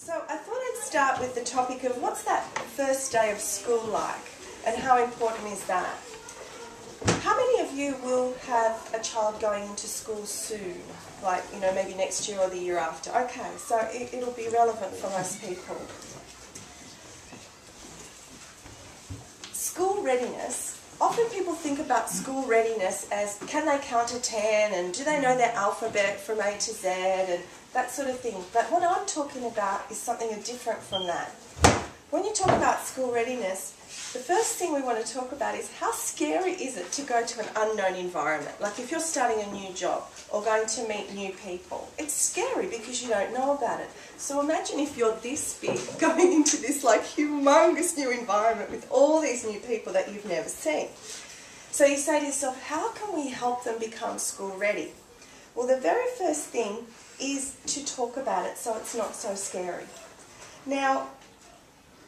So I thought I'd start with the topic of what's that first day of school like and how important is that? How many of you will have a child going into school soon? Like, you know, maybe next year or the year after. Okay, so it'll be relevant for most people. School readiness. Often people think about school readiness as can they count to 10 and do they know their alphabet from A to Z and that sort of thing. But what I'm talking about is something different from that. When you talk about school readiness, the first thing we want to talk about is how scary is it to go to an unknown environment? Like if you're starting a new job or going to meet new people, it's scary because you don't know about it. So imagine if you're this big going into this like humongous new environment with all these new people that you've never seen. So you say to yourself, how can we help them become school ready? Well, the very first thing is to talk about it so it's not so scary. Now,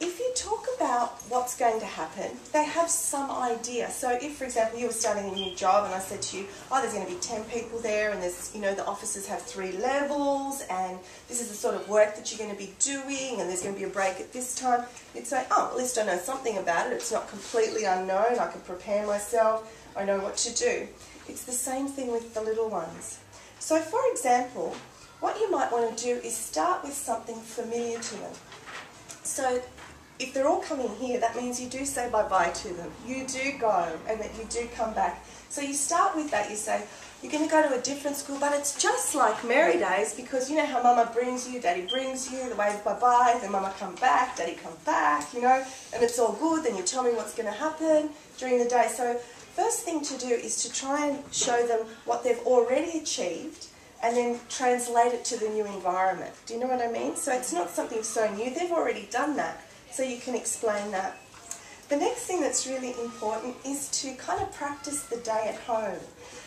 if you talk about what's going to happen, they have some idea. So if, for example, you were starting a new job and I said to you, oh, there's going to be 10 people there and there's, you know, the offices have 3 levels and this is the sort of work that you're going to be doing and there's going to be a break at this time, you'd say, oh, at least I know something about it. It's not completely unknown. I can prepare myself. I know what to do. It's the same thing with the little ones. So, for example, what you might want to do is start with something familiar to them. So, if they're all coming here, that means you do say bye-bye to them. You do go and that you do come back. So you start with that. You say, you're going to go to a different school, but it's just like Merry Days because you know how Mama brings you, Daddy brings you, the wave bye-bye, then Mama come back, Daddy come back, you know, and it's all good. Then you tell me what's going to happen during the day. So first thing to do is to try and show them what they've already achieved and then translate it to the new environment. Do you know what I mean? So it's not something so new. They've already done that. So you can explain that. The next thing that's really important is to kind of practice the day at home.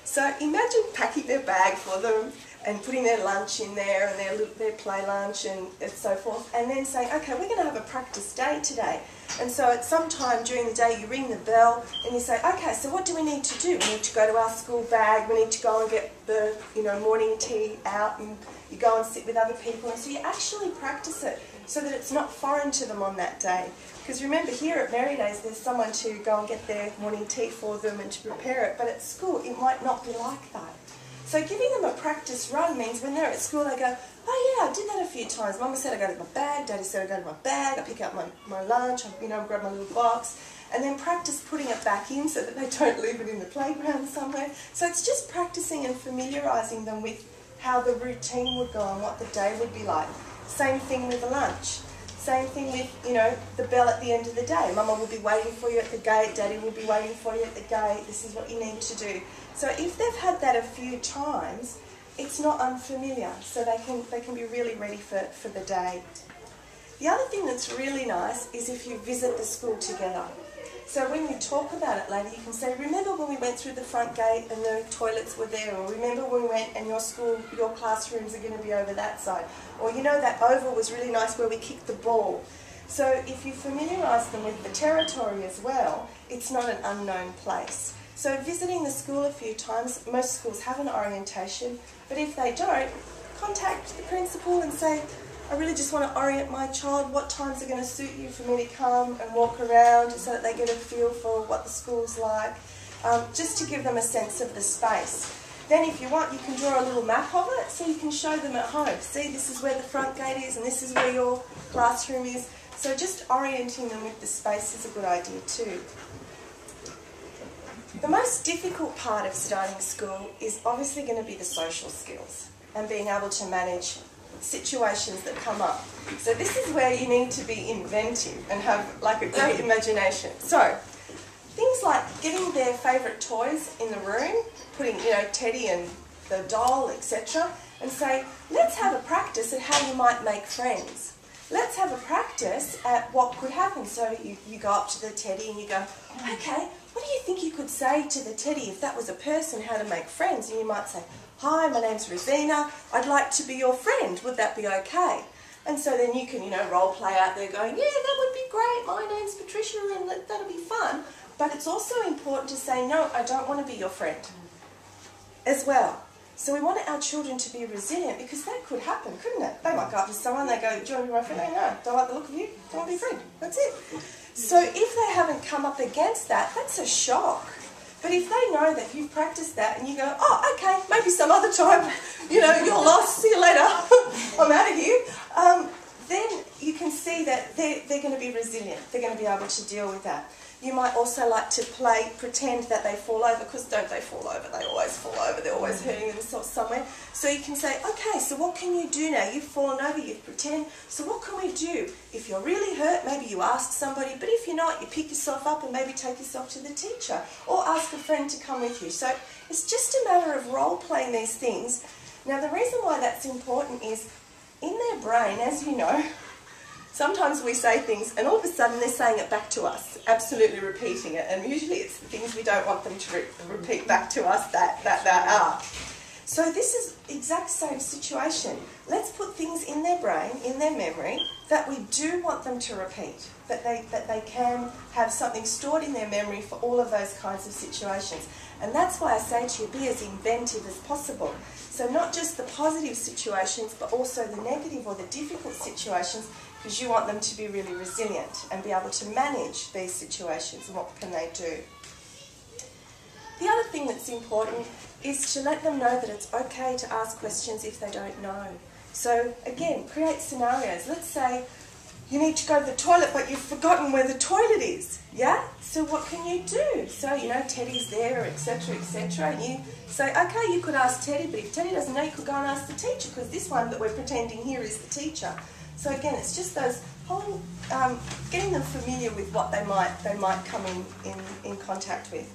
So imagine packing their bag for them and putting their lunch in there and their play lunch and so forth, and then saying, okay, we're going to have a practice day today. And so at some time during the day you ring the bell and you say, okay, so what do we need to do? We need to go to our school bag, we need to go and get the morning tea out, and you go and sit with other people, and so you actually practice it so that it's not foreign to them on that day. Because remember, here at Merry Days there's someone to go and get their morning tea for them and to prepare it, but at school it might not be like that. So giving them a practice run means when they're at school they go, oh yeah, I did that a few times. Mama said I go to my bag, Daddy said I go to my bag, I pick up my lunch, I grab my little box, and then practice putting it back in so that they don't leave it in the playground somewhere. So it's just practicing and familiarising them with how the routine would go and what the day would be like. Same thing with the lunch. Same thing with, the bell at the end of the day. Mama will be waiting for you at the gate, Daddy will be waiting for you at the gate, this is what you need to do. So if they've had that a few times, it's not unfamiliar, so they can be really ready for the day. The other thing that's really nice is if you visit the school together. So when you talk about it later, you can say, remember when we went through the front gate and the toilets were there, or remember when we went and your classrooms are going to be over that side, or that oval was really nice where we kicked the ball. So if you familiarise them with the territory as well, it's not an unknown place. So visiting the school a few times, most schools have an orientation, but if they don't, contact the principal and say, I really just want to orient my child, what times are going to suit you for me to come and walk around so that they get a feel for what the school's like, just to give them a sense of the space. Then if you want, you can draw a little map of it so you can show them at home. See, this is where the front gate is and this is where your classroom is. So just orienting them with the space is a good idea too. The most difficult part of starting school is obviously going to be the social skills and being able to manage situations that come up. So this is where you need to be inventive and have like a great imagination. So things like getting their favourite toys in the room, putting Teddy and the doll, etc., and say, let's have a practice at how you might make friends. Let's have a practice at what could happen. So you go up to the Teddy and you go, okay, what do you think you could say to the Teddy if that was a person, how to make friends? And you might say, hi, my name's Rosina, I'd like to be your friend, would that be okay? And so then you can, role play out there going, yeah, that would be great, my name's Patricia and that'll be fun. But it's also important to say, no, I don't want to be your friend as well. So we want our children to be resilient, because that could happen, couldn't it? They might go up to someone, they go, do you want to be my friend? Oh, no, don't like the look of you, don't want to be a friend. That's it. So if they haven't come up against that, that's a shock. But if they know that you've practiced that and you go, oh, okay, maybe some other time, you know, you're lost, see you later, I'm out of here, then you can see that they're going to be resilient. They're going to be able to deal with that. You might also like to pretend that they fall over, because don't they fall over? They always fall over. They're always hurting themselves somewhere. So you can say, okay, so what can you do now? You've fallen over, you pretend. So what can we do? If you're really hurt, maybe you ask somebody. But if you're not, you pick yourself up and maybe take yourself to the teacher, or ask a friend to come with you. So it's just a matter of role-playing these things. Now, the reason why that's important is, in their brain, as you know, sometimes we say things and all of a sudden they're saying it back to us, absolutely repeating it. And usually it's the things we don't want them to repeat back to us that they are. So this is the exact same situation. Let's put things in their brain, in their memory, that we do want them to repeat, that they can have something stored in their memory for all of those kinds of situations. And that's why I say to you, be as inventive as possible. So not just the positive situations, but also the negative or the difficult situations, because you want them to be really resilient and be able to manage these situations. And what can they do? The other thing that's important is to let them know that it's okay to ask questions if they don't know. So again, create scenarios. Let's say you need to go to the toilet, but you've forgotten where the toilet is. Yeah? So what can you do? So, you know, Teddy's there, etc., etc. And you say, okay, you could ask Teddy, but if Teddy doesn't know, you could go and ask the teacher, because this one that we're pretending here is the teacher. So again, it's just those whole, getting them familiar with what they might come in contact with.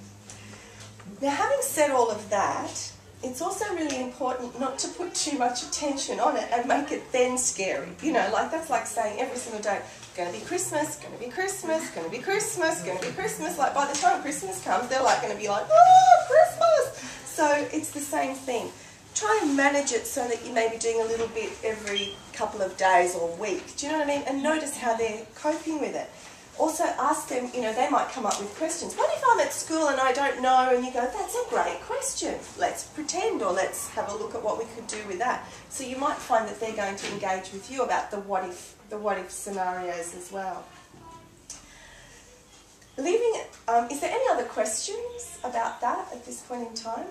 Now, having said all of that, it's also really important not to put too much attention on it and make it then scary. You know, like that's like saying every single day, going to be Christmas, going to be Christmas, going to be Christmas, going to be Christmas. Like by the time Christmas comes, they're like going to be like, oh, Christmas! So it's the same thing. Try and manage it so that you may be doing a little bit every couple of days or week. Do you know what I mean? And notice how they're coping with it. Also ask them, you know, they might come up with questions. What if I'm at school and I don't know? And you go, that's a great question. Let's pretend, or let's have a look at what we could do with that. So you might find that they're going to engage with you about the what if scenarios as well. Is there any other questions about that at this point in time?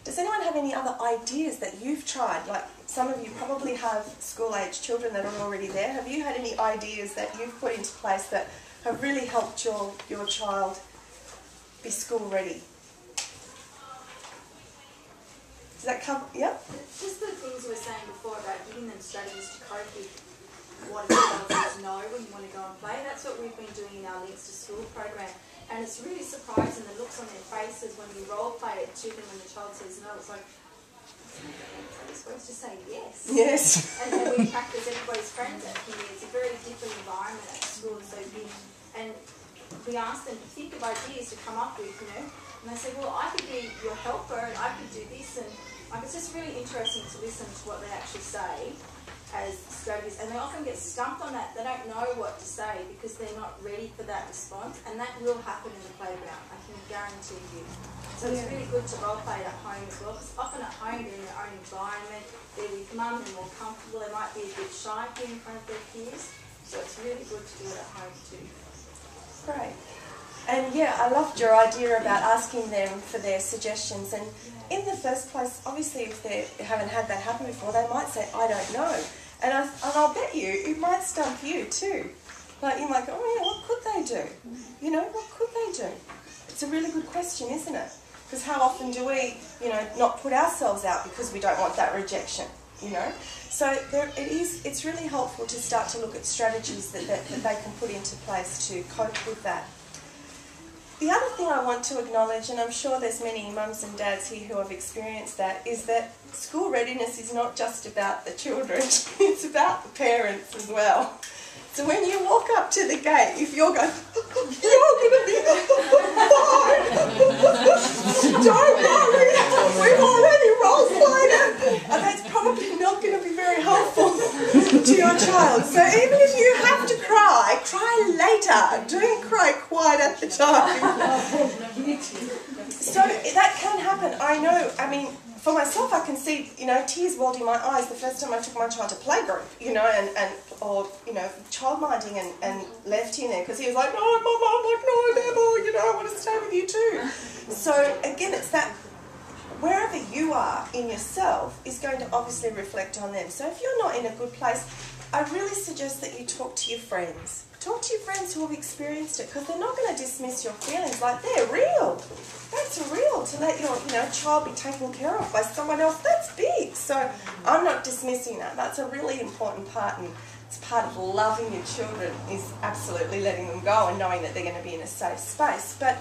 Does anyone have any other ideas that you've tried? Like some of you probably have school-age children that are already there. Have you had any ideas that you've put into place that have really helped your child be school-ready? Does that cover? Yeah? Just the things we were saying before about giving them strategies to cope with what a child says no when you want to go and play. That's what we've been doing in our Links to School program. And it's really surprising the looks on their faces when we role play it to them when the child says no. It's like, we're supposed to say yes. Yes. And then we practice everybody's friends at here. It's a very different environment at school. So and we ask them to think of ideas to come up with, you know. And they say, well, I could be your helper and I could do this. And like, it's just really interesting to listen to what they actually say as strategies, and they often get stumped on that. They don't know what to say because they're not ready for that response, and that will happen in the playground, I can guarantee you. So it's really good to role play it at home as well, because often at home they're in their own environment, they're with mum, they're more comfortable, they might be a bit shy here in front of their peers, so it's really good to do it at home too. Great. And yeah, I loved your idea about asking them for their suggestions. And in the first place, obviously, if they haven't had that happen before, they might say, I don't know. And I'll bet you, it might stump you too. Like, you might go, oh yeah, what could they do? You know, what could they do? It's a really good question, isn't it? Because how often do we, you know, not put ourselves out because we don't want that rejection, you know? So it's really helpful to start to look at strategies that they can put into place to cope with that. The other thing I want to acknowledge, and I'm sure there's many mums and dads here who have experienced that, is that school readiness is not just about the children, it's about the parents as well. So when you walk up to the gate, if you're going, you're going to be fine. Don't worry, we've already role-played, and that's probably not going to be very helpful to your child. So even if you have to cry, cry later. Don't cry quite at the time. So that can happen. I know, I mean, for myself, I can see, you know, tears welled in my eyes the first time I took my child to playgroup, you know, or, you know, childminding and left him there because he was like, no, Mama, I'm like, no, never, you know, I want to stay with you too. So, again, it's that wherever you are in yourself is going to obviously reflect on them. So if you're not in a good place, I really suggest that you talk to your friends. Talk to your friends who have experienced it, because they're not going to dismiss your feelings. Like, they're real. That's real. To let your, you know, child be taken care of by someone else, that's big. So I'm not dismissing that. That's a really important part, and it's part of loving your children is absolutely letting them go and knowing that they're going to be in a safe space. But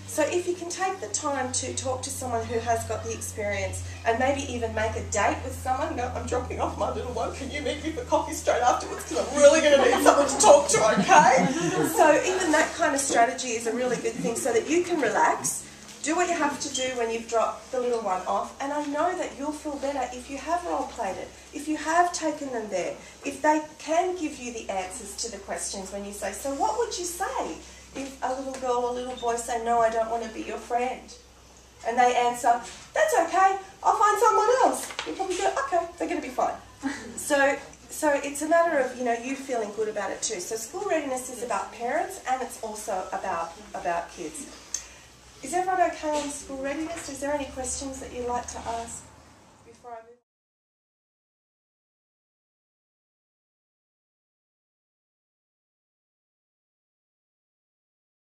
so if you can take the time to talk to someone who has got the experience and maybe even make a date with someone, go, I'm dropping off my little one, can you meet me for coffee straight afterwards because I'm really going to need someone to talk to, okay? So even that kind of strategy is a really good thing so that you can relax, do what you have to do when you've dropped the little one off, and I know that you'll feel better if you have role-played it, if you have taken them there, if they can give you the answers to the questions when you say, so what would you say if a little girl or little boy say, no, I don't want to be your friend? And they answer, that's okay, I'll find someone else. You'll probably go, okay, they're going to be fine. So it's a matter of, you know, you feeling good about it too. So school readiness is about parents, and it's also about kids. Is everyone okay on school readiness? Is there any questions that you'd like to ask before I move?